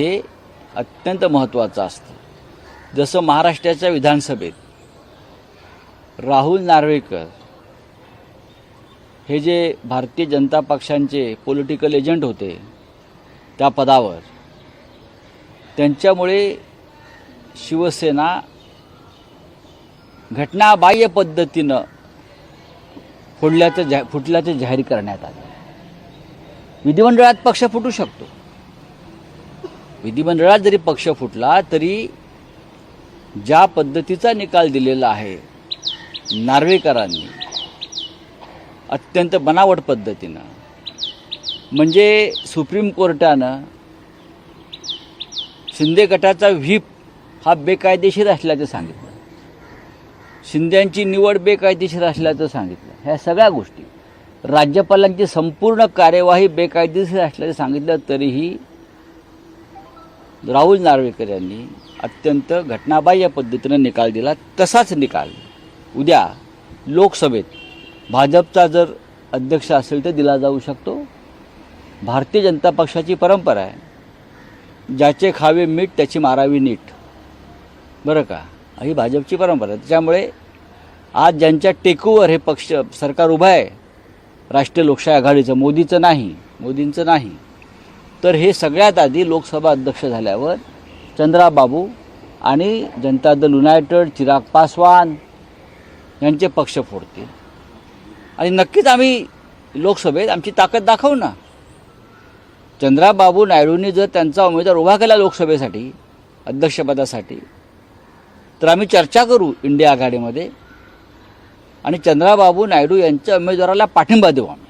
हे अत्यंत महत्त्वाचं असतं। जसं महाराष्ट्राच्या विधानसभेत राहुल नार्वेकर हे जे भारतीय जनता पक्षांचे पॉलिटिकल एजंट होते त्या पदावर, त्यांच्यामुळे शिवसेना घटनाबाह्य पद्धतीनं फुटल्याचं जाहीर करण्यात आलं। विधिमंडळात पक्ष फुटू शकतो, विधिमंडळात जरी पक्ष फुटला तरी ज्या पद्धतीचा निकाल दिलेला आहे नार्वेकरांनी अत्यंत बनावट पद्धतीनं, म्हणजे सुप्रीम कोर्टानं शिंदे गटाचा व्हीप हा बेकायदेशीर असल्याचं सांगितलं, शिंद्यांची निवड बेकायदेशीर असल्याचं सांगितलं, ह्या सगळ्या गोष्टी, राज्यपालांची संपूर्ण कार्यवाही बेकायदेशीर असल्याचं सांगितलं, तरीही राहुल नार्वेकर यांनी अत्यंत घटनाबाह्य पद्धतीनं निकाल दिला। तसाच निकाल उद्या लोकसभेत भाजपचा जर अध्यक्ष असेल तर दिला जाऊ शकतो। भारतीय जनता पक्षाची परंपरा आहे, ज्याचे खावे मीठ त्याची मारावी नीट, बरं का, ही भाजपची परंपरा आहे। त्याच्यामुळे आज ज्यांच्या टेकूवर हे पक्ष सरकार उभं आहे, राष्ट्रीय लोकशाही आघाडीचं, मोदींचं नाही, तर हे सगळ्यात आधी लोकसभा अध्यक्ष झाल्यावर चंद्राबाबू आणि जनता दल युनायटेड, चिराग पासवान यांचे पक्ष फोडतील आणि नक्कीच आम्ही लोकसभेत आमची ताकद दाखवू ना। चंद्राबाबू नायडूंनी जर त्यांचा उमेदवार उभा केला लोकसभेसाठी, अध्यक्षपदासाठी, तर आम्ही चर्चा करू इंडिया आघाडीमध्ये आणि चंद्राबाबू नायडू यांच्या उमेदवाराला पाठिंबा देऊ आम्ही।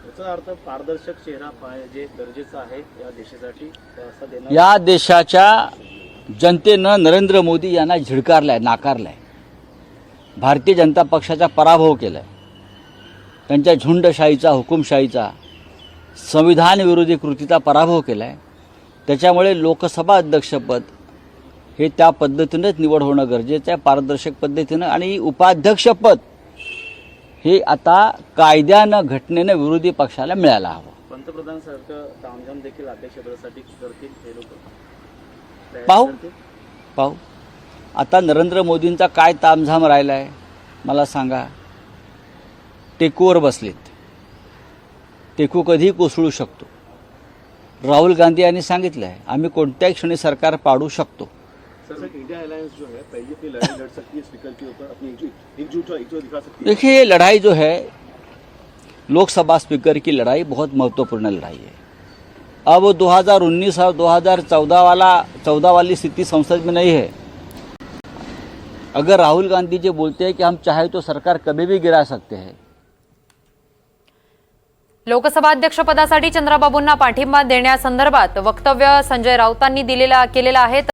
याचा अर्थ पारदर्शक चेहरा जे गरजेचं आहे या देशासाठी, असं देणार। या देशाच्या जनतेनं नरेंद्र मोदी यांना झिडकारलाय, नाकारलाय, भारतीय जनता पक्षाचा पराभव केलाय, त्यांच्या झुंडशाहीचा, हुकुमशाहीचा, संविधान विरोधी कृतीचा पराभव केलाय। त्याच्यामुळे लोकसभा अध्यक्षपद हे त्या पद्धतीनेच निवड होणं गरजेचं आहे, पारदर्शक पद्धतीनं, आणि उपाध्यक्षपद हे आता कायद्यानं, घटनेनं विरोधी पक्षाला मिळायला हवं। पंतप्रधानांसारखं तामझाम देखील अध्यक्षपदासाठी करतील हे लोक, पाहू आता नरेंद्र मोदींचा काय तामझाम राहिला आहे मला सांगा। टेकूवर बसलेत, टेकू कधीही कोसळू शकतो। राहुल गांधी यांनी सांगितलं आहे आम्ही कोणत्याही क्षणी सरकार पाडू शकतो। इंडिया अलायंस जो है पहले अपनी लड़ाई लड़ सकती है स्पीकर के ऊपर, अपनी एकजुट दिखा सकती है। देखिए, ये लड़ाई जो है लोकसभा स्पीकर की लड़ाई बहुत महत्वपूर्ण लड़ाई है। अब 2019 और 2014 वाली स्थिति संसद में नहीं है। अगर राहुल गांधी जी बोलते हैं कि हम चाहे तो सरकार कभी भी गिरा सकते हैं। लोकसभा अध्यक्षपदासाठी चंद्राबाबूंना पाठिंबा देण्यासंदर्भात वक्तव्य संजय राऊतांनी केलेलं आहे।